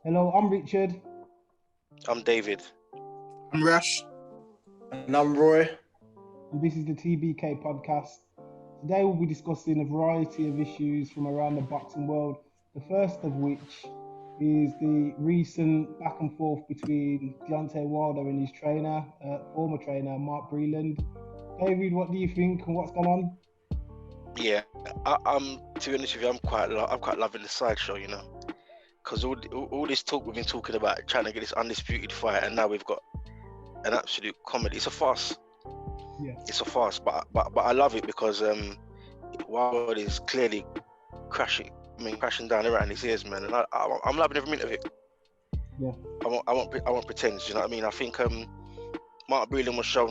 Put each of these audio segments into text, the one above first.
Hello, I'm Richard. I'm David. I'm Rash. And I'm Roy. And this is the TBK podcast. Today we'll be discussing a variety of issues from around the boxing world. The first of which is the recent back and forth between Deontay Wilder and his trainer, former trainer, Mark Breland. David, what do you think and what's going on? Yeah, I'm to be honest with you, I'm quite loving the sideshow, because all this talk we've been talking about trying to get this undisputed fight, and now we've got an absolute comedy. It's a farce. Yeah, it's a farce, but I love it because Wilder is clearly crashing down around his ears, man, and I'm loving every minute of it. Yeah, I won't pretend. You know what I mean? I think Mark Breland was shown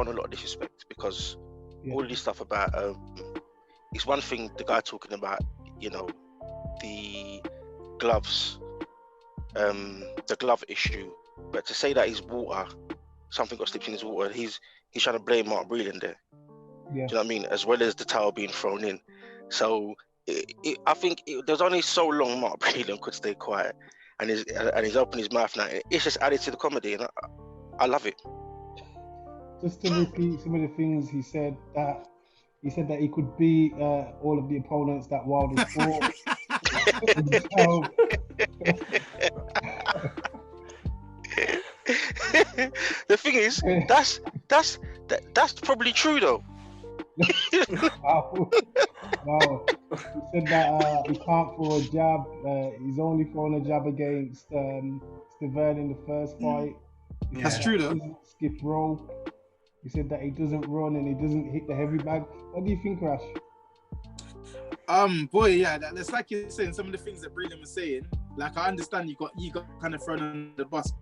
a lot of disrespect because all of this stuff about it's one thing the guy talking about, the gloves, the glove issue, but to say that his water, something got slipped in his water, he's trying to blame Mark Breland there. Yeah. Do you know what I mean? As well as the towel being thrown in. So I think there's only so long Mark Breland could stay quiet, and he's opened his mouth now. It's just added to the comedy, and I love it. Just to repeat some of the things he said that he could beat all of the opponents that Wilder fought. The thing is, that's probably true though. Wow. He said that he can't throw a jab. He's only thrown a jab against Stavern in the first fight. That's true though. Skip rope. He said that he doesn't run and he doesn't hit the heavy bag. What do you think, Rash? That's like you're saying, some of the things that Breland was saying. Like, I understand you got kind of thrown under the bus.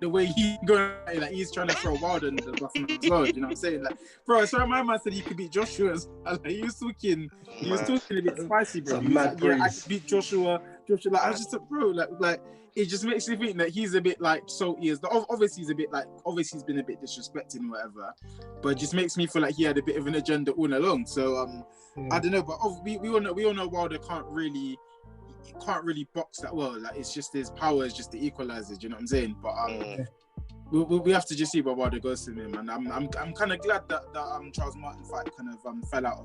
The way he's going, like he's trying to throw Wilder under the bus as well. You know what I'm saying? Like, bro, sorry, my man said he could beat Joshua. Like, he was talking a bit spicy, bro. I could beat Joshua. Like, I was just like, bro, like it just makes me think that he's a bit like salty as obviously he's been a bit disrespecting or whatever, but it just makes me feel like he had a bit of an agenda all along. So I don't know, but we all know Wilder can't really box that well. Like, it's just his power is just the equalizer. Do you know what I'm saying? But we have to just see where Wilder goes to him, and I'm kind of glad that Charles Martin fight kind of fell out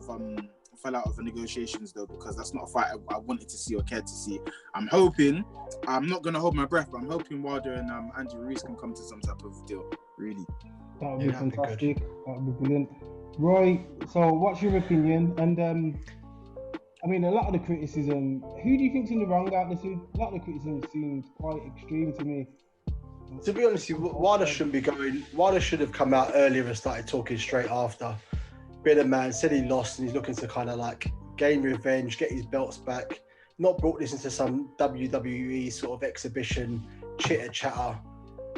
of the negotiations though, because that's not a fight I wanted to see or cared to see. I'm not gonna hold my breath, but I'm hoping Wilder and Andy Ruiz can come to some type of deal. Really, that would be fantastic. That would be brilliant. Roy, so what's your opinion? And I mean, a lot of the criticism, who do you think's in the wrong out there? A lot of the criticism seems quite extreme to me. To be honest, Wilder shouldn't be going. Wilder should have come out earlier and started talking straight after. Been a man, said he lost and he's looking to kind of like gain revenge, get his belts back. Not brought this into some WWE sort of exhibition, chitter chatter.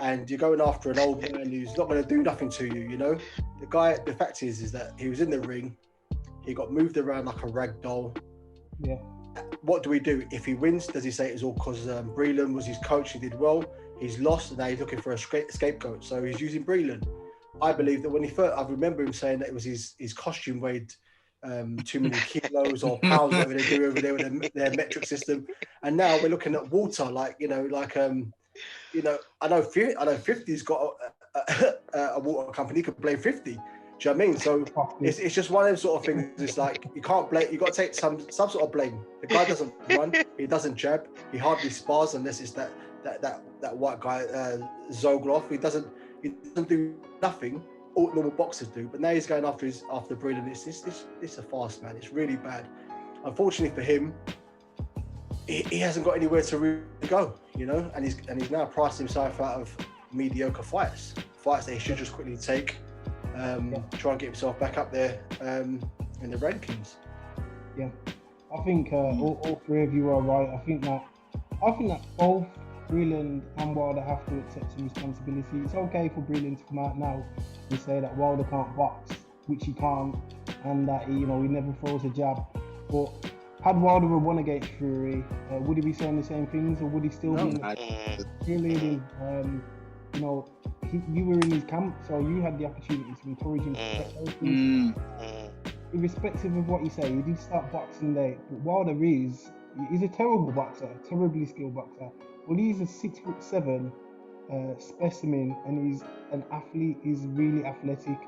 And you're going after an old man who's not going to do nothing to you, you know? The fact is that he was in the ring. He got moved around like a rag doll. Yeah. What do we do? If he wins, does he say it's all because Breland was his coach, he did well? He's lost and now he's looking for a scapegoat. So he's using Breland. I believe that when I remember him saying that it was his costume weighed too many kilos or pounds, whatever they do over there with their metric system. And now we're looking at water, I know 50's got a water company, could blame 50. Do you know what I mean? So it's just one of those sort of things. It's like you can't blame. You got to take some sort of blame. The guy doesn't run. He doesn't jab. He hardly spars unless it's that white guy Zogloff. He doesn't do nothing. All normal boxers do. But now he's going after Breland. It's a farce, man. It's really bad. Unfortunately for him, he hasn't got anywhere to really go. You know, and he's now priced himself out of mediocre fights that he should just quickly take. Try and get himself back up there in the rankings. Yeah, I think all three of you are right. I think that both Breland and Wilder have to accept some responsibility. It's okay for Breland to come out now and say that Wilder can't box, which he can't, and that he never throws a jab. But had Wilder won against Fury, would he be saying the same things, or would he still be cheerleading? You were in his camp, so you had the opportunity to encourage him to get those things. Irrespective of what you say, he did start boxing late, but Wilder he's a terrible boxer, terribly skilled boxer. Well, he's a 6'7" specimen, and he's an athlete. He's really athletic.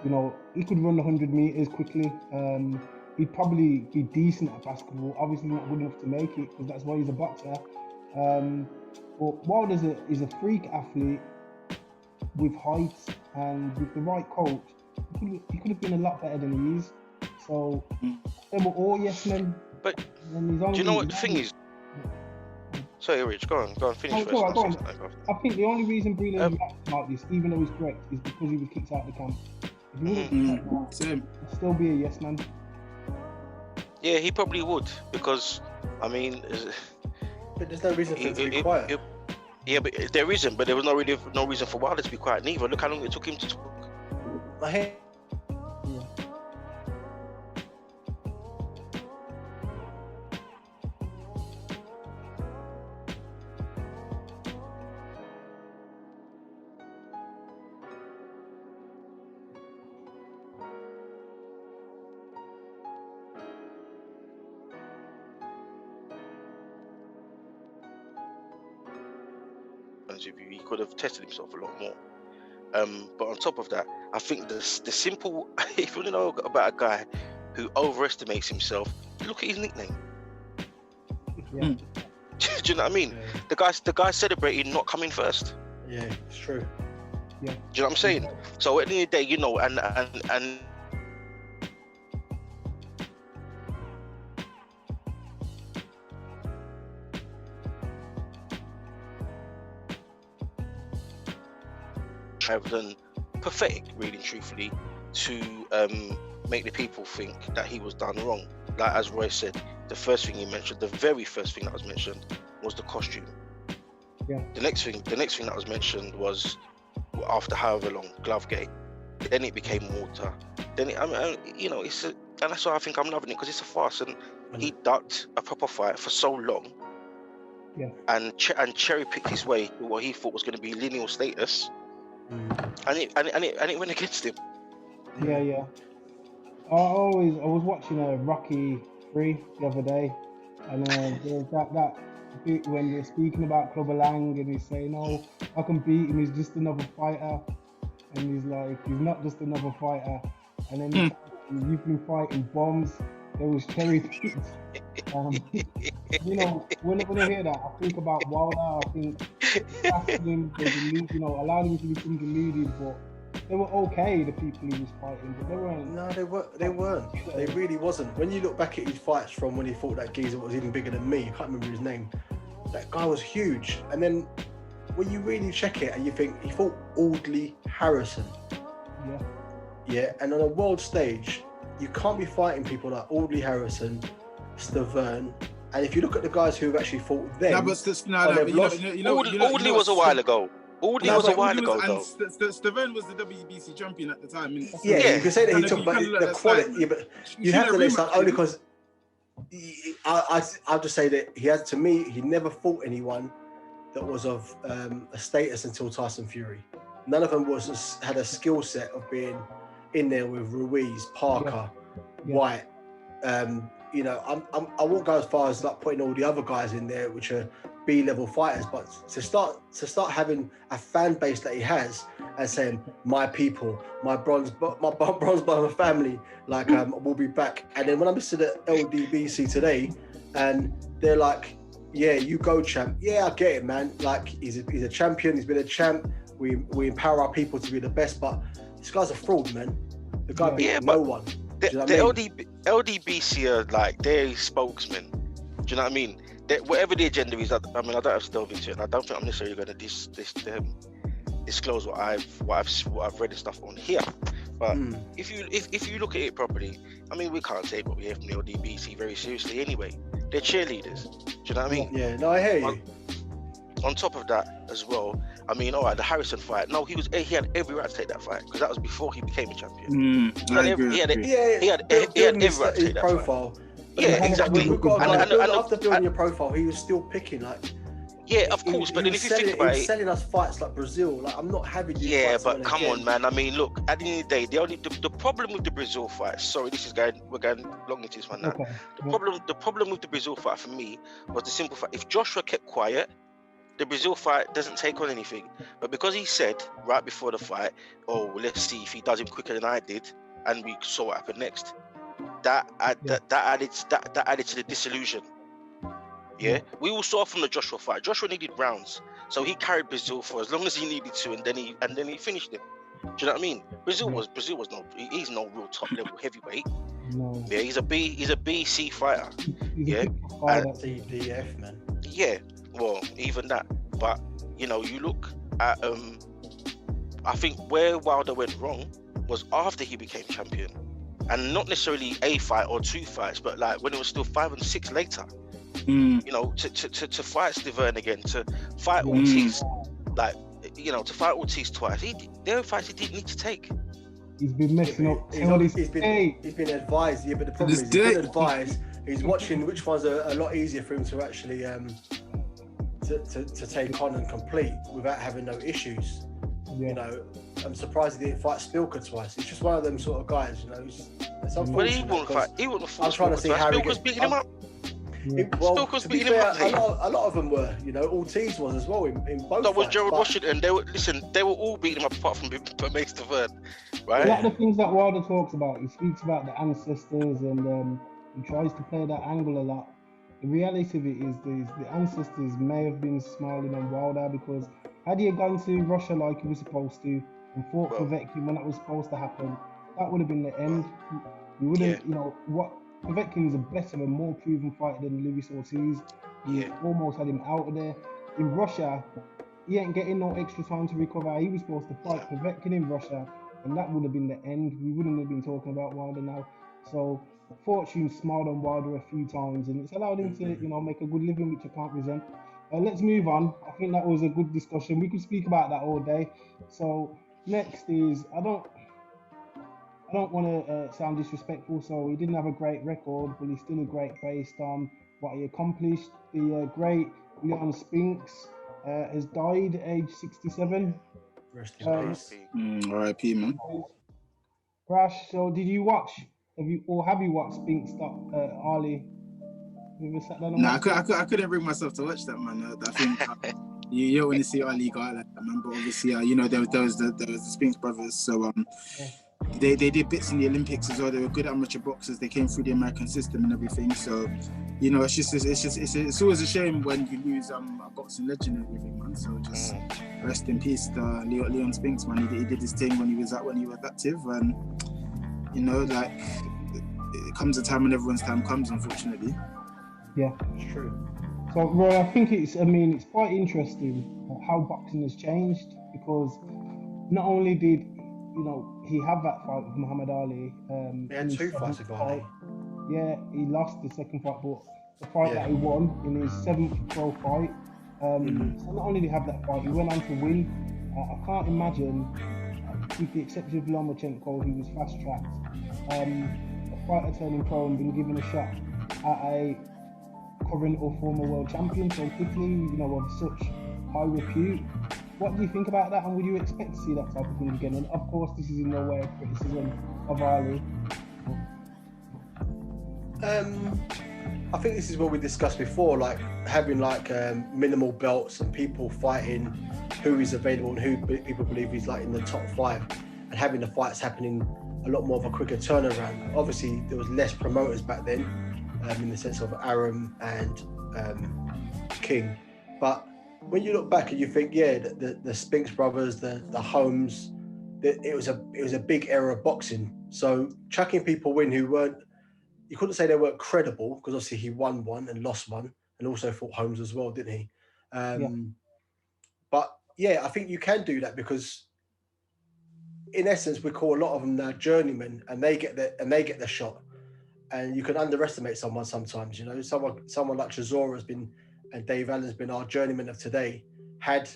You know, he could run 100 meters quickly. He'd probably be decent at basketball. Obviously, not good enough to make it because that's why he's a boxer. But Wilder's is a freak athlete with height, and with the right coach, he could have been a lot better than he is. So they were all yes men. But do you know what the thing is? Sorry, Rich, go on, finish first. Go on. I think the only reason Breland reacted like this, even though he's correct, is because he was kicked out of the camp. If he wasn't kicked out, he'd still be a yes man. Yeah, he probably would, because, I mean... But there's no reason for him to be quiet. Yeah, but there isn't, but there was no reason for Wilder to be quiet neither. Look how long it took him to talk. He could have tested himself a lot more. But on top of that, I think the simple, if you want to know about a guy who overestimates himself, look at his nickname. Yeah. Do you know what I mean? Yeah. The guy celebrating not coming first. Yeah, it's true. Yeah. Do you know what I'm saying? Yeah. So at the end of the day, you know, and rather than pathetic, really, truthfully, to make the people think that he was done wrong. Like as Roy said, the first thing he mentioned, the very first thing that was mentioned, was the costume. Yeah. The next thing that was mentioned was, after however long, Glovegate. Then it became water. Then you know, and that's why I think I'm loving it, because it's a farce. And he ducked a proper fight for so long. Yeah. And cherry picked his way to what he thought was going to be lineal status. And it went against him. Yeah. I was watching Rocky 3 the other day, and there's that bit when they're speaking about Clubber Lang, and he's saying, "Oh, I can beat him. He's just another fighter," and he's like, "He's not just another fighter." And then you've been fighting bombs. There was cherry picks. You know, when I hear that, I think about Wilder. I think him, you know, allowed him to become deluded, but they were okay, the people he was fighting, but they weren't. No, they weren't. They really wasn't. When you look back at his fights from when he fought that geezer was even bigger than me, I can't remember his name. That guy was huge. And then when you really check it and you think he fought Audley Harrison. Yeah. Yeah, and on a world stage, you can't be fighting people like Audley Harrison, Stavern, and if you look at the guys who have actually fought them, Audley was a while ago. Audley was a while ago, though. Stavern was the WBC champion at the time. Yeah, you can say that he took, but the quality. Yeah, but you have to listen only because I'll just say that he never fought anyone that was of a status until Tyson Fury. None of them had a skill set of being in there with Ruiz, Parker, White. You know, I won't go as far as like putting all the other guys in there, which are B-level fighters, but to start having a fan base that he has and saying, my people, my bronze brother family, like will be back. And then when I listened to LDBC today, and they're like, yeah, you go, champ. Yeah, I get it, man. Like he's a champion. He's been a champ. We empower our people to be the best, but this guy's a fraud, man. The guy beat no one. The LDBC are like their spokesman. Do you know what I mean? Whatever the agenda is, I mean, I don't have to delve into it, and I don't think I'm necessarily going to disclose what I've read and stuff on here. But if you look at it properly, I mean, we can't take what we hear from the LDBC very seriously anyway. They're cheerleaders. Do you know what I mean? Yeah, no, I hear you. On top of that as well, I mean, all right, the Harrison fight. No, he had every right to take that fight because that was before he became a champion. He had every right to take that profile. Fight. Yeah, exactly. After building your profile, he was still picking like. Yeah, of course, but then if you think about it, selling us fights like Brazil, like I'm not having you. Yeah, but come on, man. I mean, look, at the end of the day, the problem with the Brazil fight. Sorry, we're going long into this one now. Okay. The problem with the Brazil fight for me was the simple fact: if Joshua kept quiet, the Brazil fight doesn't take on anything. But because he said right before the fight, "Oh, well, let's see if he does him quicker than I did," and we saw what happened next. That added to the disillusion. Yeah, we all saw from the Joshua fight. Joshua needed rounds, so he carried Brazil for as long as he needed to, and then he finished him. Do you know what I mean? Brazil was he's no real top level heavyweight. No. Yeah, he's a BC fighter. He's Yeah, a big fighter. DDF, man. Yeah, well, even that. But you look at I think where Wilder went wrong was after he became champion, and not necessarily a fight or two fights, but like when it was still 5 and 6 later. To fight Stiverne again, to fight Ortiz, to fight Ortiz twice. There are fights he didn't need to take. He's been messing up. He's been advised, yeah, but the problem is he's been advised. He's watching which ones are a lot easier for him to actually to take on and complete without having no issues. Yeah. You know, I'm surprised he didn't fight Spilker twice. It's just one of them sort of guys, you know. It's unfortunate. Well, he wouldn't fight. He wouldn't fight. I'm trying to see how he was beating him up. To be fair, a lot of them were, you know, Ortiz was as well in both. That was Gerald Washington. They were all beating him up apart from Mace Stiverne, right? A lot of the things that Wilder talks about, he speaks about the ancestors and he tries to play that angle a lot. The reality of it is the ancestors may have been smiling on Wilder because had he gone to Russia like he was supposed to and fought Povetkin when that was supposed to happen, that would have been the end. You wouldn't, Povetkin is a better and more proven fighter than Luis Ortiz. He almost had him out of there. In Russia, he ain't getting no extra time to recover. He was supposed to fight Povetkin in Russia, and that would have been the end. We wouldn't have been talking about Wilder now. So fortune smiled on Wilder a few times, and it's allowed him to, make a good living, which I can't resent. Let's move on. I think that was a good discussion. We could speak about that all day. So next is, I don't want to sound disrespectful, so he didn't have a great record, but he's still a great based on what he accomplished. The great Leon Spinks has died at age 67. Rest in peace. R.I.P. man. Crash, so have you watched Spinks stop Ali? I couldn't bring myself to watch that, man. I think you don't want to see Ali guy like that, man. But obviously, there was the Spinks brothers, so They did bits in the Olympics as well. They were good amateur boxers. They came through the American system and everything. So, it's always a shame when you lose a boxing legend and everything, man. So just rest in peace, Leon Spinks, man. He did his thing when he was active, and it comes a time when everyone's time comes, unfortunately. Yeah, it's true. So, Roy, I think it's quite interesting how boxing has changed because not only did he had that fight with Muhammad Ali. He had 2 fights with Ali. Yeah, he lost the second fight, but the fight that he won in his 7th pro fight. So not only did he have that fight, he went on to win. I can't imagine, with the exception of Lomachenko, who was fast-tracked, a fighter turning pro and being given a shot at a current or former world champion so quickly, of such high repute. What do you think about that, and would you expect to see that type of thing again? And of course, this is in no way a criticism of Ali. I think this is what we discussed before, like having minimal belts and people fighting who is available and who people believe is in the top 5, and having the fights happening a lot more of a quicker turnaround. Obviously, there was less promoters back then, in the sense of Arum and King, but when you look back and you think, the Spinks brothers, the Holmes, it was a big era of boxing. So chucking people in who you couldn't say they weren't credible, because obviously he won one and lost one, and also fought Holmes as well, didn't he? But I think you can do that because, in essence, we call a lot of them now journeymen, and they get the shot, and you can underestimate someone sometimes. Someone like Chisora has been. And Dave Allen's been our journeyman of today. Had,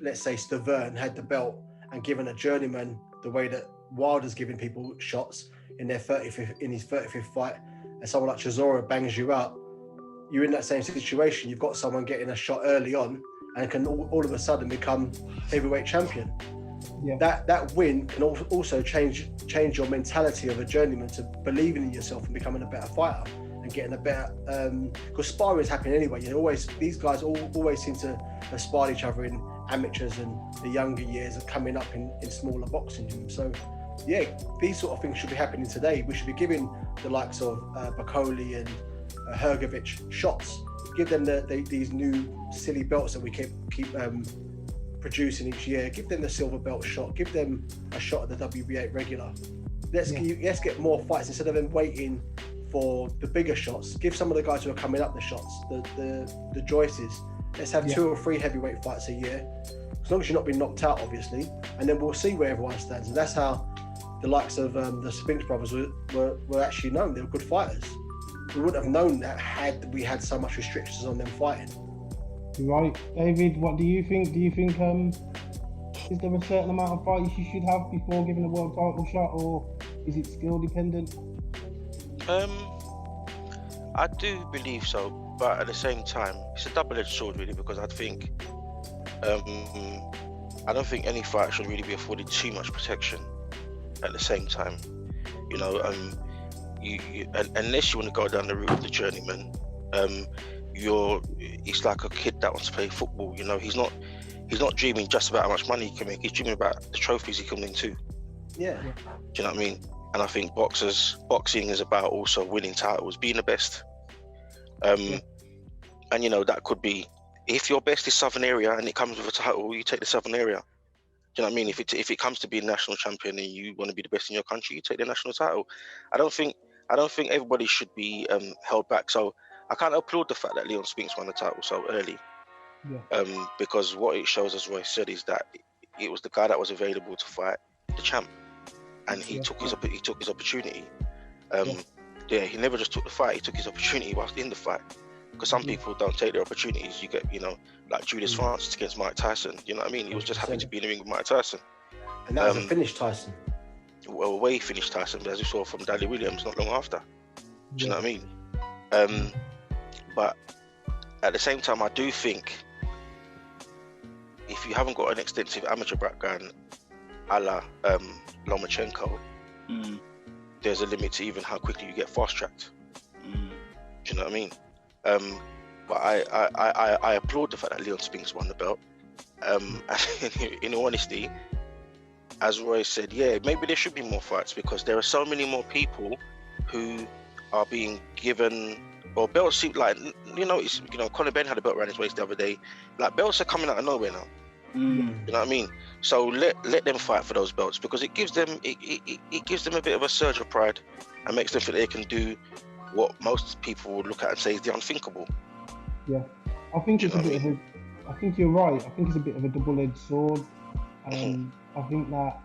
let's say, Stiverne had the belt and given a journeyman the way that Wilder's giving people shots in his 35th fight, and someone like Chisora bangs you out, you're in that same situation. You've got someone getting a shot early on and can all of a sudden become heavyweight champion. Yeah. That win can also change your mentality of a journeyman to believing in yourself and becoming a better fighter, and getting a better, because sparring is happening anyway. These guys always seem to spar each other in amateurs and the younger years are coming up in smaller boxing gyms. So yeah, these sort of things should be happening today. We should be giving the likes of Bakoli and Hergovic shots. Give them these new silly belts that we keep producing each year. Give them the silver belt shot. Give them a shot at the WBA regular. Let's get more fights instead of them waiting for the bigger shots. Give some of the guys who are coming up the shots, the Joyces. Let's have 2 or 3 heavyweight fights a year, as long as you're not being knocked out, obviously, and then we'll see where everyone stands. And that's how the likes of the Spinks brothers were actually known. They were good fighters. We wouldn't have known that had we had so much restrictions on them fighting. Right, David. What do you think? Do you think is there a certain amount of fights you should have before giving a world title shot, or is it skill dependent? I do believe so, but at the same time, it's a double-edged sword, really, because I think I don't think any fight should really be afforded too much protection. At the same time, you know, unless you want to go down the route of the journeyman, it's like a kid that wants to play football. You know, he's not dreaming just about how much money he can make. He's dreaming about the trophies he can win too. Yeah. Do you know what I mean? And I think boxing is about also winning titles, being the best. And you know, that could be, if your best is Southern area and it comes with a title, you take the Southern area. Do you know what I mean? If it comes to being national champion and you want to be the best in your country, you take the national title. I don't think everybody should be held back. So I can't applaud the fact that Leon Spinks won the title so early. Yeah. Because what it shows, as Roy said, is that it was the guy that was available to fight the champ, and he took his opportunity. He never just took the fight; he took his opportunity whilst in the fight. Because some people don't take their opportunities. You get, you know, like Julius Francis against Mike Tyson. You know what I mean? He was just happy to be in the ring with Mike Tyson. And that was a finished Tyson. Well, way finished Tyson, as we saw from Dally Williams not long after. Do you know what I mean? But at the same time, I do think if you haven't got an extensive amateur background, a la Lomachenko, there's a limit to even how quickly you get fast-tracked. Do you know what I mean? But I applaud the fact that Leon Spinks won the belt. In all honesty, as Roy said, maybe there should be more fights, because there are so many more people who are being given, or belts seem like, Conor Benn had a belt around his waist the other day. Like, belts are coming out of nowhere now. You know what I mean? So let them fight for those belts, because it gives them a bit of a surge of pride and makes them feel they can do what most people would look at and say is the unthinkable. Yeah, I think it's a bit of a. I think you're right. I think it's a bit of a double-edged sword. I think that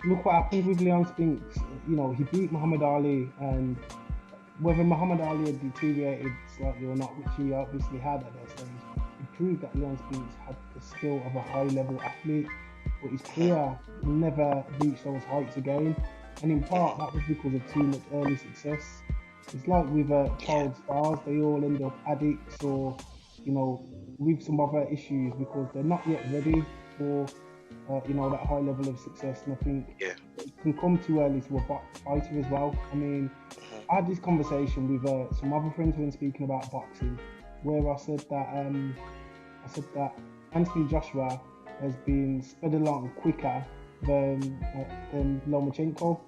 look what happened with Leon Spinks. You know, he beat Muhammad Ali, and whether Muhammad Ali had deteriorated slightly or not, which he obviously had at that stage, it proved that Leon Spinks had the skill of a high-level athlete, but his career never reached those heights again. And in part, that was because of too much early success. It's like with child stars, they all end up addicts or, with some other issues because they're not yet ready for, that high level of success. And I think it can come too early to a fighter as well. I mean, I had this conversation with some other friends when speaking about boxing, where I said that Anthony Joshua has been sped along quicker than Lomachenko,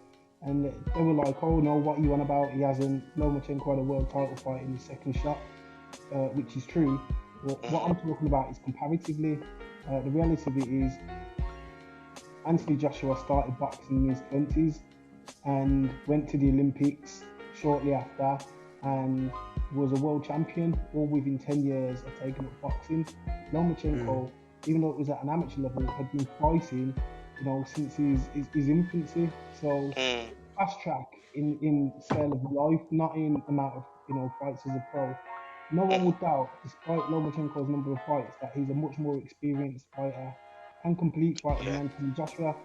and they were like, "Oh no, what are you on about? He hasn't. Lomachenko had a world title fight in his second shot," which is true. But what I'm talking about is comparatively. The reality of it is, Anthony Joshua started boxing in his 20s and went to the Olympics shortly after and was a world champion, all within 10 years of taking up boxing. Lomachenko, even though it was at an amateur level, had been fighting since his infancy. So fast track in scale of life, not in amount of fights as a pro. No one would doubt, despite Lomachenko's number of fights, that he's a much more experienced fighter and complete fighter than Anthony Joshua.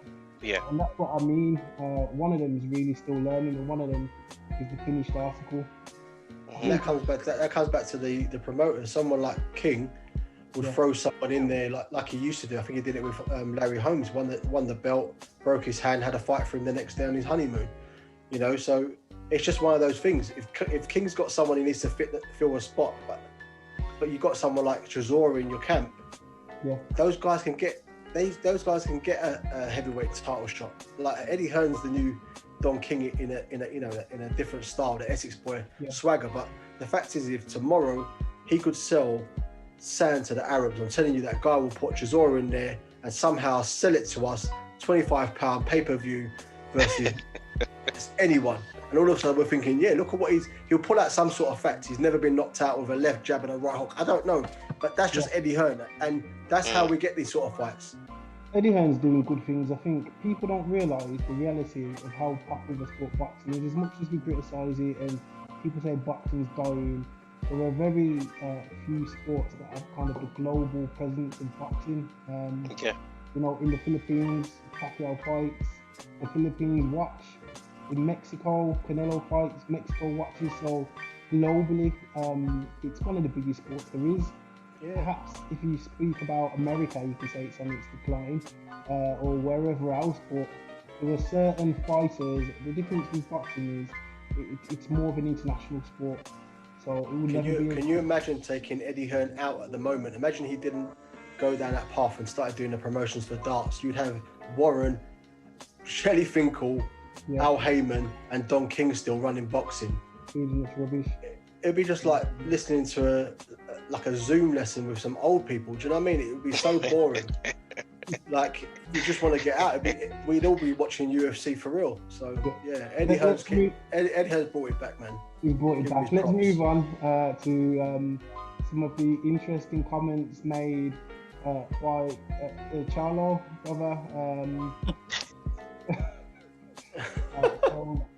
Yeah. And that's what I mean. One of them is really still learning, and one of them is the finished article. And that comes back to the promoters. Someone like King would throw someone in there like he used to do. I think he did it with Larry Holmes, won the belt, broke his hand, had a fight for him the next day on his honeymoon. So it's just one of those things. If King's got someone he needs to fill a spot, but you've got someone like Chisora in your camp, those guys can get a heavyweight title shot. Like Eddie Hearn's the new Don King in a different style, the Essex boy swagger. But the fact is, if tomorrow he could sell sand to the Arabs, I'm telling you, that guy will put Chisora in there and somehow sell it to us, £25 pay-per-view versus anyone. And all of a sudden we're thinking, look at what he'll pull out some sort of fact. He's never been knocked out with a left jab and a right hook. I don't know, but that's just Eddie Hearn, and that's how we get these sort of fights. Eddie Hearn's doing good things. I think people don't realise the reality of how popular the sport boxing is. As much as we criticise it and people say boxing's dying, there are very few sports that have kind of the global presence of boxing. You know, in the Philippines, Pacquiao fights. The Philippines watch. In Mexico, Canelo fights. Mexico watches. So globally, it's one of the biggest sports there is. Perhaps if you speak about America, you can say it's on its decline, or wherever else. But there are certain fighters. The difference with boxing is it's more of an international sport. So it would Can you imagine taking Eddie Hearn out at the moment? Imagine he didn't go down that path and started doing the promotions for darts. You'd have Warren, Shelley Finkel, Al Heyman, and Don King still running boxing. Rubbish. It'd be just like listening to a Zoom lesson with some old people. Do you know what I mean? It would be so boring. Like, you just want to get out. We'd all be watching UFC for real. So Eddie Hearn's brought it back, man. He brought it back. Let's move on to some of the interesting comments made by Charlo, brother.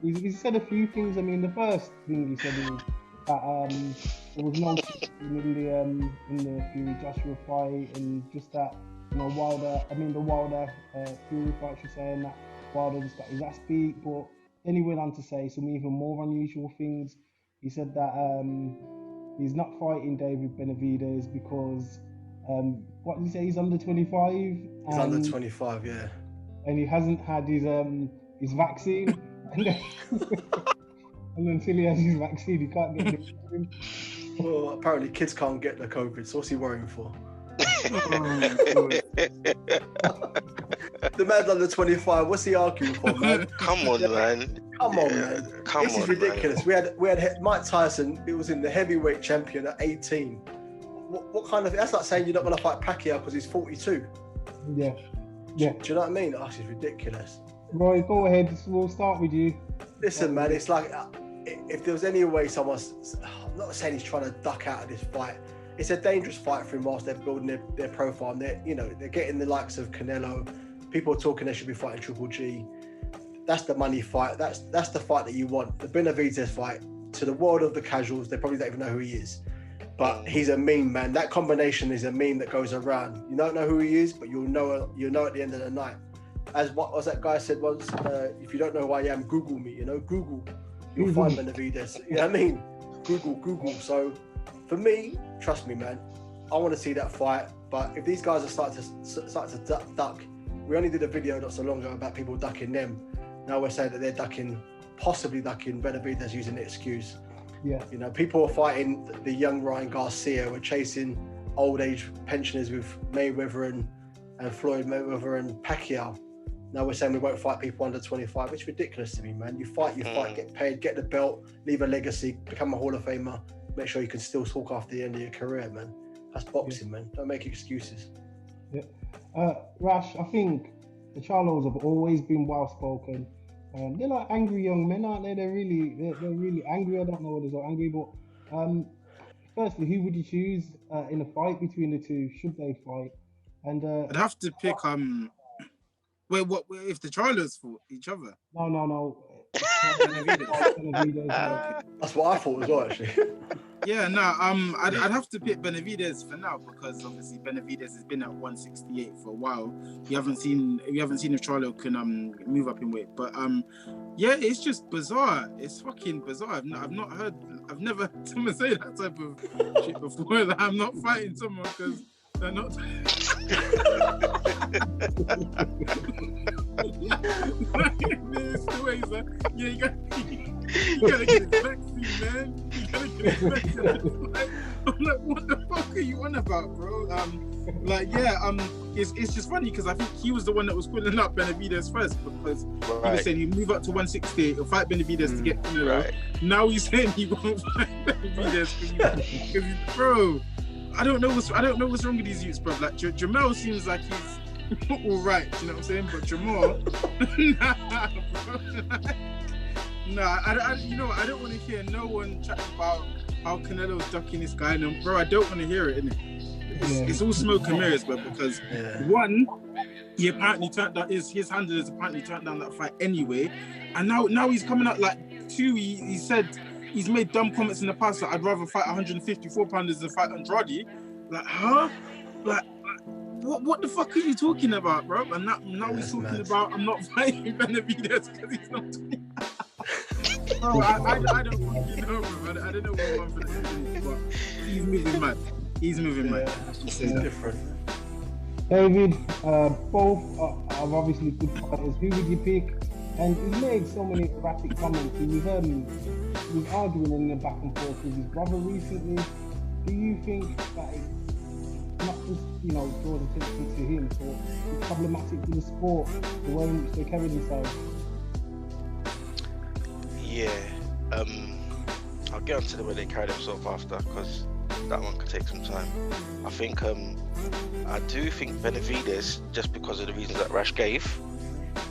He said a few things. I mean, the first thing he said is that there was no in the Fury Joshua fight, and just that, you know, the Wilder Fury fight, she's saying that Wilder just got his ass beat. But then he went on to say some even more unusual things. He said that he's not fighting David Benavidez because what did he say? He's under 25. He's under 25, yeah. And he hasn't had his vaccine. And until he has his vaccine, he can't get it. Well, apparently kids can't get the COVID, so what's he worrying for? The man's under 25, what's he arguing for, man? Come on, man. Come on, man. This is ridiculous. Man. We had Mike Tyson, it was in the heavyweight champion at 18. What kind of, that's like saying you're not going to fight Pacquiao because he's 42. Yeah. Do you know what I mean? Oh, this is ridiculous. Roy, go ahead. We'll start with you. Listen, man, it's like, if there was any way someone's, I'm not saying he's trying to duck out of this fight. It's a dangerous fight for him whilst they're building their profile. And they're getting the likes of Canelo. People are talking they should be fighting Triple G. That's the money fight. That's the fight that you want. The Benavidez fight, to the world of the casuals, they probably don't even know who he is. But he's a meme, man. That combination is a meme that goes around. You don't know who he is, but you'll know at the end of the night. As that guy said once, if you don't know who I am, Google me. Google. You'll find Benavidez. You know what I mean? Google. So for me, trust me, man, I want to see that fight. But if these guys are starting to duck, we only did a video not so long ago about people ducking them. Now we're saying that they're possibly ducking Benavidez using the excuse. Yeah. People are fighting the young Ryan Garcia. We're chasing old age pensioners with Mayweather and Floyd Mayweather and Pacquiao. Now we're saying we won't fight people under 25. It's ridiculous to me, man. You fight, get paid, get the belt, leave a legacy, become a Hall of Famer. Make sure you can still talk after the end of your career, man. That's boxing, man. Don't make excuses. Yeah. Rash, I think the Charlos have always been well-spoken. They're like angry young men, aren't they? They're really angry. I don't know what they're so angry, but firstly, who would you choose in a fight between the two? Should they fight? And I'd have to pick Wait, what if the Charlos fought each other? No. That's what I thought as well, actually. Yeah, no, I'd have to pick Benavidez for now because obviously Benavidez has been at 168 for a while. We haven't seen if Charlo can move up in weight, but yeah, it's just bizarre. It's fucking bizarre. I've never heard someone say that type of shit before. That I'm not fighting someone because they're not. You gotta get his vaccine, man. You gotta get his vaccine. I'm like, what the fuck are you on about, bro? It's just funny because I think he was the one that was calling up Benavidez first, because he was saying he'd move up to 168, he'll fight Benavidez to get Canelo. Right. Now he's saying he won't fight Benavidez because bro, I don't know what's wrong with these youths, bro. Like Jamel seems like he's all right, you know what I'm saying? But Jamal, I don't want to hear no one chat about how Canelo's ducking this guy. No, bro, I don't want to hear it, innit? It's all smoke and mirrors, bro, because one, he apparently turned down, his handlers apparently turned down that fight anyway, and now he's coming out like two, he said he's made dumb comments in the past that I'd rather fight 154 pounders than fight Andrade. Like, huh? Like what the fuck are you talking about, bro? And now he's talking about I'm not fighting Benavidez because he's not doing bro, I don't fucking know, bro. I don't know what one for the is, but he's moving mad. He's moving mad. It's different. David, both are obviously good fighters. Who would you pick? And he made so many erratic comments. He was arguing in the back and forth with his brother recently. Do you think that it's not just, draws attention to him, so it's problematic to the sport, the way in which they carry themselves? Yeah, I'll get onto the way they carry themselves after, because that one could take some time. I think I do think Benavidez, just because of the reasons that Rash gave,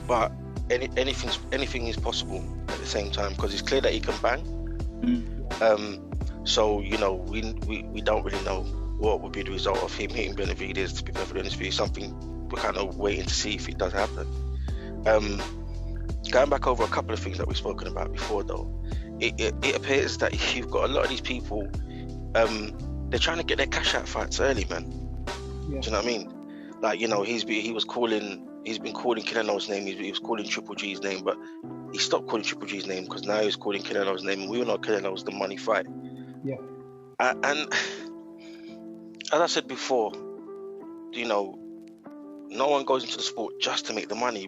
but anything is possible at the same time, because it's clear that he can bang. So we don't really know what would be the result of him hitting Benavidez. To be perfectly honest with you, something we're kind of waiting to see if it does happen. Going back over a couple of things that we've spoken about before, though, it appears that you've got a lot of these people. They're trying to get their cash out fights early, man. Yeah. Do you know what I mean? Like, he's been calling Canelo's name. He was calling Triple G's name, but he stopped calling Triple G's name because now he's calling Canelo's name, and we all know Canelo's the money fight. Yeah. And as I said before, no one goes into the sport just to make the money.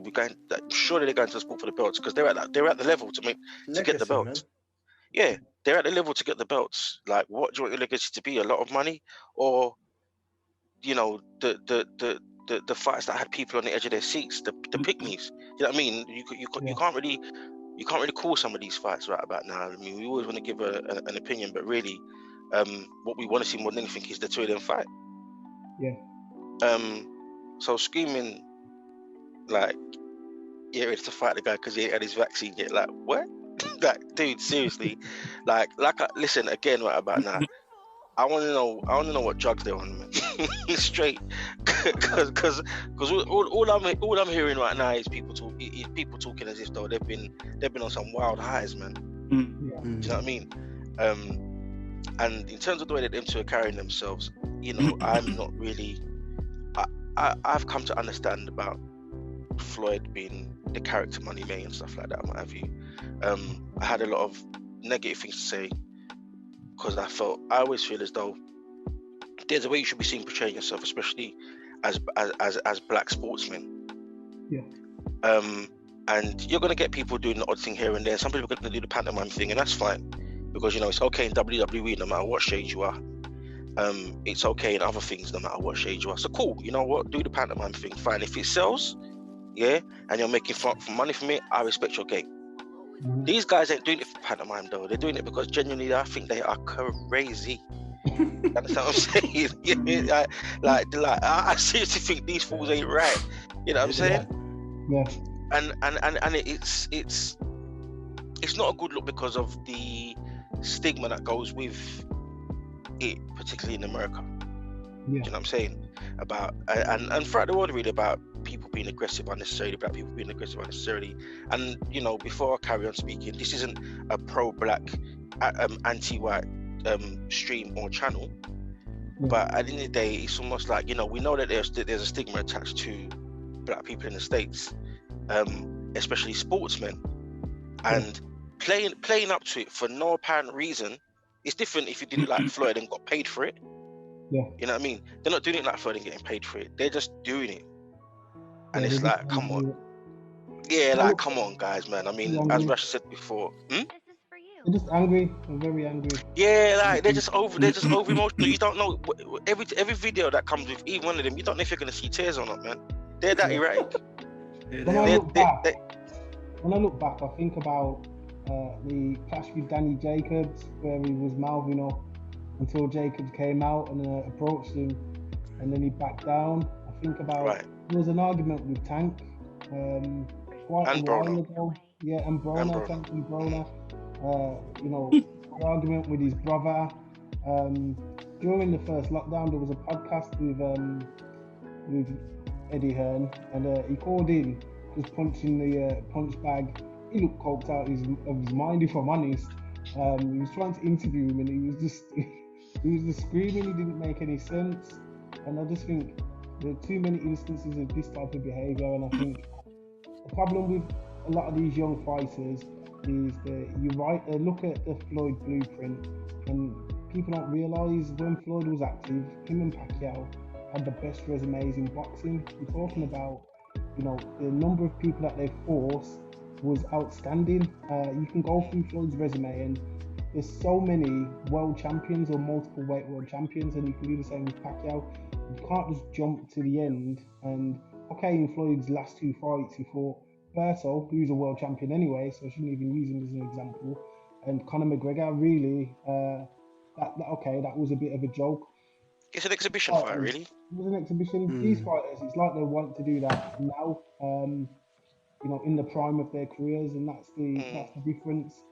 Surely they're going to the sport for the belts, because they're at the level to get the belts. Man. Yeah, they're at the level to get the belts. Like, what do you want your legacy to be? A lot of money, or the fights that had people on the edge of their seats, the pick-me's. You know what I mean? You can't really call some of these fights right about now. I mean, we always want to give an opinion, but really, what we want to see more than anything is the two of them fight. Yeah. So screaming like, yeah, ready to fight the guy because he ain't had his vaccine yet. Like, what? Like, dude, seriously. Listen again right about now. I want to know what drugs they're on, man. Straight, because all I'm hearing right now is people talking as if though they've been on some wild highs, man. Do you know what I mean? And in terms of the way that them two are carrying themselves, I'm not really. I've come to understand about Floyd being the character Money May and stuff like that, and what have you. I had a lot of negative things to say because I always feel as though there's a way you should be seen portraying yourself, especially as black sportsmen. Yeah. And you're gonna get people doing the odd thing here and there. Some people are gonna do the pantomime thing, and that's fine because it's okay in WWE no matter what shade you are. It's okay in other things no matter what shade you are. So cool, you know what? Do the pantomime thing, fine. If it sells, yeah, and you're making money from it, I respect your game. These guys ain't doing it for pantomime though. They're doing it because genuinely I think they are crazy. You understand what I'm saying? Yeah, like I seriously think these fools ain't right. You know what I'm saying? Yeah. And it's not a good look because of the stigma that goes with it, particularly in America. Yeah. Do you know what I'm saying? About and throughout the world really, about people being aggressive unnecessarily, black people being aggressive unnecessarily. And before I carry on speaking, this isn't a pro-black anti-white stream or channel, but at the end of the day, it's almost like we know that there's a stigma attached to black people in the States, especially sportsmen, and playing up to it for no apparent reason. It's different if you did it like Floyd and got paid for it. Yeah. You know what I mean? They're not doing it like Floyd and getting paid for it. They're just doing it. And it's like, come on. Yeah, like, come on, guys, man. I mean, as Rash said before. They're just angry. They're very angry. Yeah, like they're just over emotional. You don't know every video that comes with either one of them. You don't know if you're gonna see tears or not, man. They're that erratic. When I look back, I think about the clash with Danny Jacobs, where he was mouthing up until Jacobs came out and approached him, and then he backed down. I think about there was an argument with Tank quite a while ago. Yeah, and Broner, Tank and Broner. You know, an argument with his brother. During the first lockdown, there was a podcast with Eddie Hearn, and he called in, just punching the punch bag. He looked coked out of his mind, if I'm honest. He was trying to interview him, and he was just screaming. He didn't make any sense, and I just think there are too many instances of this type of behaviour. And I think the problem with a lot of these young fighters is that look at the Floyd blueprint, and people don't realise when Floyd was active, him and Pacquiao had the best resumes in boxing. We're talking about, you know, the number of people that they forced was outstanding. You can go through Floyd's resume, and there's so many world champions or multiple weight world champions, and you can do the same with Pacquiao. You can't just jump to the end. And okay, in Floyd's last two fights, he fought Berto, who's a world champion anyway, so I shouldn't even use him as an example. And Conor McGregor, really, that was a bit of a joke. It's an exhibition fight, really. It was an exhibition. These fighters, it's like they want to do that now, you know, in the prime of their careers, and that's the difference.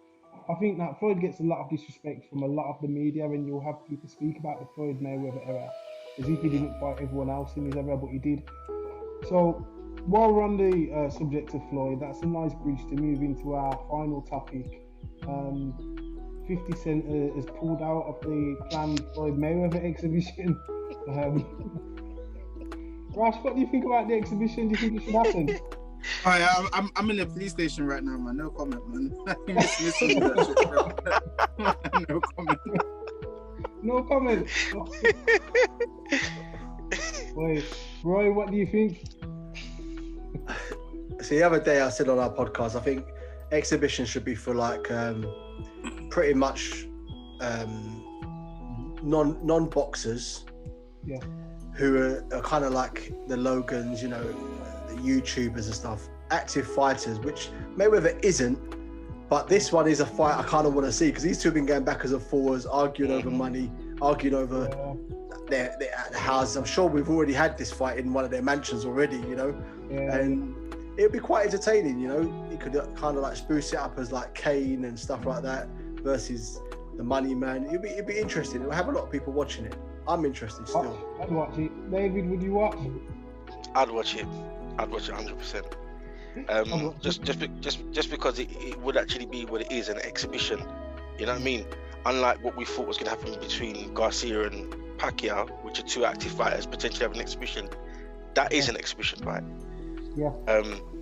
I think that Floyd gets a lot of disrespect from a lot of the media, and you'll have people speak about the Floyd Mayweather era as if he didn't fight everyone else in his era, but he did. So while we're on the subject of Floyd, that's a nice bridge to move into our final topic. 50 Cent has pulled out of the planned Floyd Mayweather exhibition. Rash, what do you think about the exhibition? Do you think it should happen? I'm in the police station right now, man. No comment, man. Listen to that shit, bro. No comment. No comment. Wait, Roy, what do you think? See, the other day I said on our podcast, I think exhibition should be for like pretty much non-boxers, who are kind of like the Logans, you know, the YouTubers and stuff, active fighters, which Mayweather isn't, but this one is a fight I kind of want to see, because these two have been going backwards and forwards, arguing over money, arguing over their houses. I'm sure we've already had this fight in one of their mansions already, you know, and it'd be quite entertaining, you know. You could kind of like spruce it up as like Kane and stuff like that versus the Money Man. It'd be interesting. It'll have a lot of people watching it. I'm interested still. I'd watch it. David, would you watch? I'd watch it 100%. Just because it would actually be what it is, an exhibition. You know what I mean? Unlike what we thought was going to happen between Garcia and Pacquiao, which are two active fighters potentially having an exhibition. That is an exhibition fight. Yeah.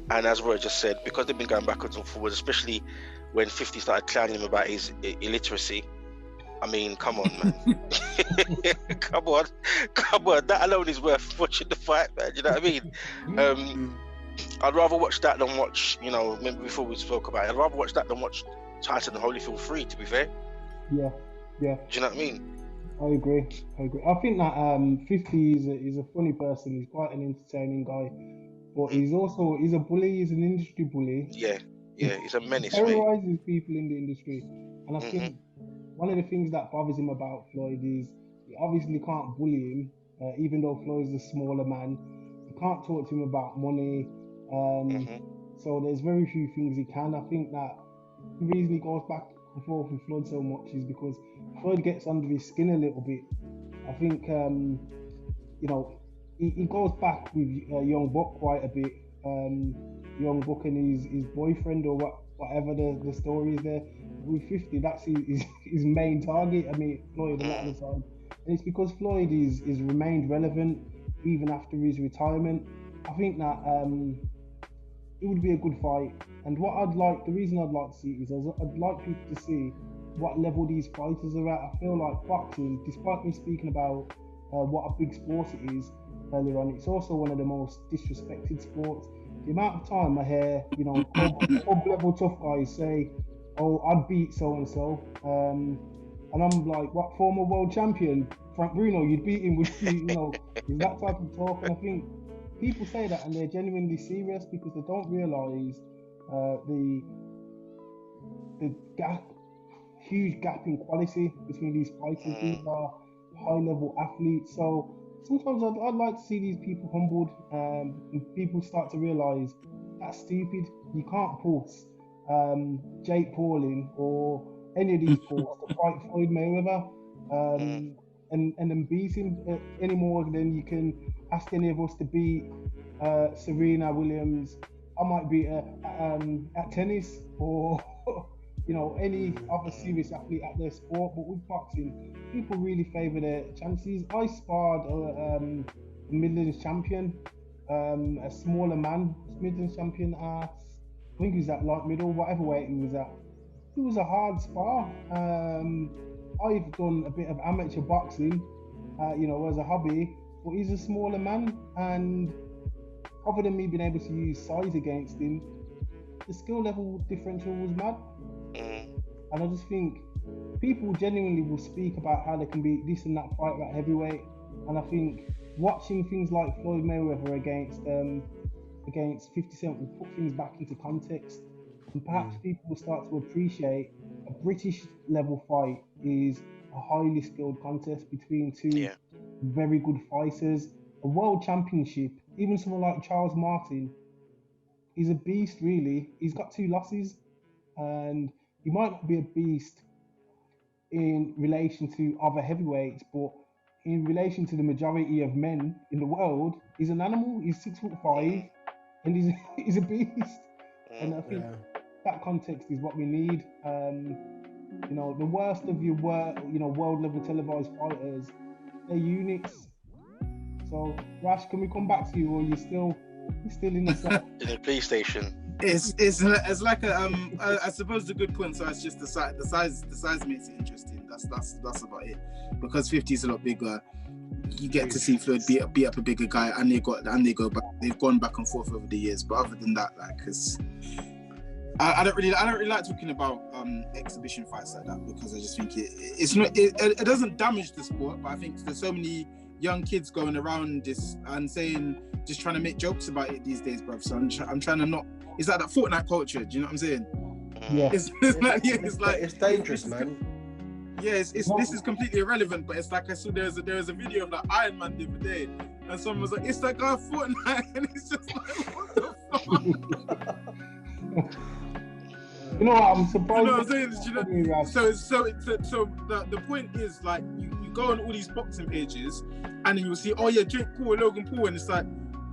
And as Roy just said, because they've been going backwards and forwards, especially when 50 started clowning him about his illiteracy. I mean, come on, man. come on. That alone is worth watching the fight, man. You know what I mean? I'd rather watch that than watch, you know, remember before we spoke about it, I'd rather watch that than watch Tyson and Holyfield 3, to be fair. Yeah. Do you know what I mean? I agree. I think that 50 is a funny person. He's quite an entertaining guy. But he's a bully, he's an industry bully. Yeah, he's a menace. He terrorizes people in the industry. And I think one of the things that bothers him about Floyd is you obviously can't bully him, even though Floyd's a smaller man. You can't talk to him about money. So there's very few things he can. I think that the reason he goes back and forth with Floyd so much is because Floyd gets under his skin a little bit. I think, you know, he goes back with Young Buck quite a bit. Young Buck and his boyfriend or whatever the story is there. With 50, that's his main target. I mean, Floyd a lot of the time. And it's because Floyd is remained relevant even after his retirement. I think that it would be a good fight. And the reason I'd like to see it is I'd like people to see what level these fighters are at. I feel like boxing, despite me speaking about what a big sport it is earlier on, it's also one of the most disrespected sports. The amount of time I hear, you know, club level tough guys say, oh, I'd beat so and so, and I'm like, what, former world champion Frank Bruno? You'd beat him? Would you? You know, is that type of talk? And I think people say that and they're genuinely serious because they don't realise the gap, huge gap in quality between these fighters. These are high-level athletes, so sometimes I'd like to see these people humbled, and people start to realise that's stupid. You can't force Jake Paul in or any of these Pauls to fight Floyd Mayweather and then beat him any more than you can ask any of us to beat Serena Williams. I might beat her at tennis or you know, any other serious athlete at their sport, but with boxing, people really favour their chances. I sparred a Midlands champion, a smaller man, Midlands champion at, I think he was at light middle, whatever weight he was at. It was a hard spar. I've done a bit of amateur boxing, you know, as a hobby, but he's a smaller man, and other than me being able to use size against him, the skill level differential was mad. And I just think people genuinely will speak about how they can beat this and that fight at heavyweight. And I think watching things like Floyd Mayweather against 50 Cent will put things back into context. And perhaps people will start to appreciate a British level fight is a highly skilled contest between two very good fighters. A world championship, even someone like Charles Martin, is a beast really. He's got 2 losses, and he might not be a beast in relation to other heavyweights, but in relation to the majority of men in the world, he's an animal. He's 6'5", and he's a beast. And I think that context is what we need. You know, the worst of your world level televised fighters, they're units. So, Rash, can we come back to you, or you're still in the set? In the PlayStation. It's like I suppose the good point. So it's just the size makes it interesting. That's about it. Because 50 is a lot bigger, you get to see Floyd beat up a bigger guy, and they've gone back and forth over the years. But other than that, like, cause I don't really like talking about exhibition fights like that, because I just think it doesn't damage the sport. But I think there's so many young kids going around this and just trying to make jokes about it these days, bruv. So I'm trying to not. It's like that Fortnite culture. Do you know what I'm saying? Yeah. It's dangerous, man. Yeah, this is completely irrelevant. But it's like I saw there was a video of that Iron Man the other day, and someone was like, "It's that guy Fortnite," and it's just like, what the fuck? You know what? I'm surprised. You know what I'm saying? So the point is, like, you go on all these boxing pages, and then you'll see, oh yeah, Jake Paul, Logan Paul, and it's like,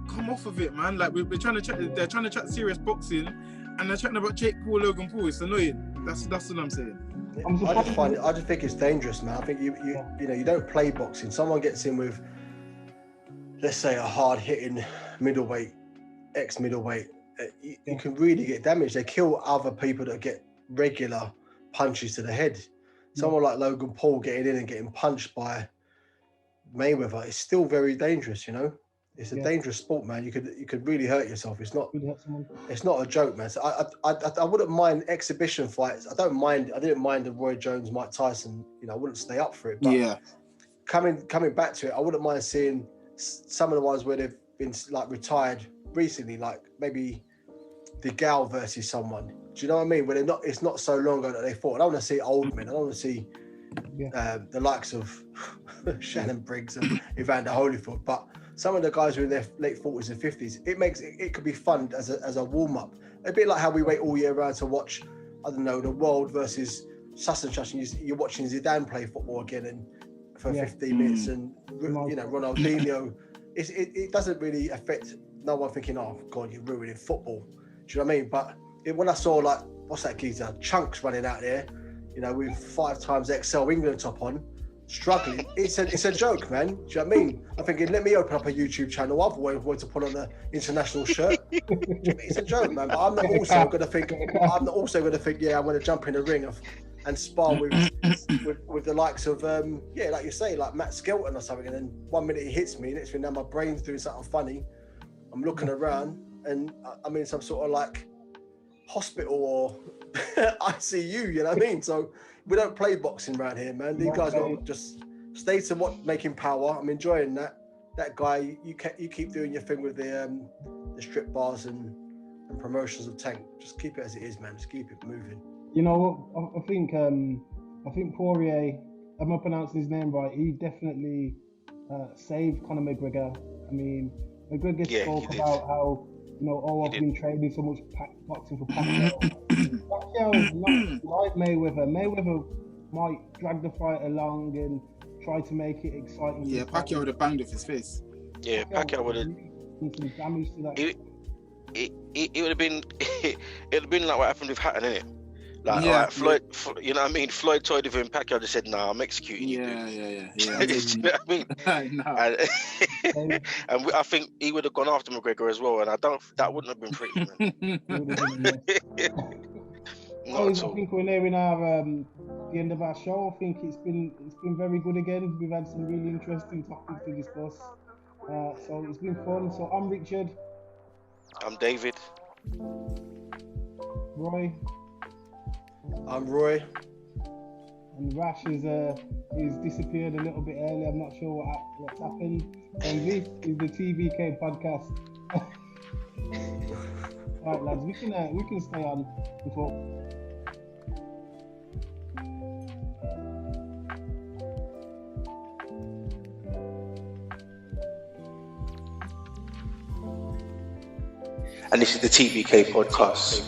come off of it, man. Like, we're trying to chat. They're trying to chat serious boxing, and they're chatting about Jake Paul, Logan Paul. It's annoying. That's what I'm saying. I just think it's dangerous, man. I think you know, you don't play boxing. Someone gets in with, let's say, a hard hitting middleweight, ex-middleweight. You can really get damaged. They kill other people that get regular punches to the head. Someone like Logan Paul getting in and getting punched by Mayweather is still very dangerous, you know. It's a dangerous sport, man. You could really hurt yourself. It's not a joke, man. So I wouldn't mind exhibition fights. I didn't mind the Roy Jones, Mike Tyson. You know, I wouldn't stay up for it. But coming back to it, I wouldn't mind seeing some of the ones where they've been like retired recently, like maybe the Gal versus someone. Do you know what I mean? Where it's not so long ago that they fought. I don't want to see old men. I don't want to see the likes of Shannon Briggs and Evander Holyfield. But some of the guys who are in their late 40s and 50s, it could be fun as a warm-up. A bit like how we wait all year round to watch, I don't know, the world versus such and such, and you're watching Zidane play football again and for 15 minutes, and you know, Ronaldinho. It doesn't really affect no one thinking, oh God, you're ruining football. Do you know what I mean? But when I saw, like, what's that geezer, Chunks running out there, you know, with 5 times XL England top on, struggling, it's a joke, man. Do you know what I mean? I'm thinking, let me open up a YouTube channel. I've always wanted to put on the international shirt. It's a joke, man. But I'm not also going to think, yeah, I'm going to jump in the ring and spar with the likes of, like you say, like Matt Skelton or something. And then 1 minute he hits me, next thing now my brain's doing something funny. I'm looking around, and I'm in some sort of like hospital or ICU. You know what I mean? So we don't play boxing around here, man. These guys got to just stay to what making power. I'm enjoying that. That guy, you keep doing your thing with the strip bars and promotions of Tank. Just keep it as it is, man. Just keep it moving. You know what? I think Poirier, am I pronouncing his name right? He definitely saved Conor McGregor. I mean, McGregor spoke about how, you know, I've been training so much boxing for Pacquiao. Pacquiao's not like Mayweather. Mayweather might drag the fight along and try to make it exciting. Yeah, Pacquiao would have banged off his face. Yeah, Pacquiao would have. Some damage to that. It would have been. It would have been like what happened with Hatton, innit? Like, Floyd, you know what I mean? Floyd toyed with him. Pacquiao just said, "Nah, I'm executing you." Yeah. You know what I mean? And I think he would have gone after McGregor as well, and that wouldn't have been pretty, man. I think we're nearing our the end of our show. I think it's been very good again. We've had some really interesting topics to discuss. So it's been fun. So I'm Richard. I'm David. Roy. I'm Roy. And Rash is disappeared a little bit early. I'm not sure what's happened. And this is the TVK podcast. All right, lads, we can stay on before. And this is the TVK podcast.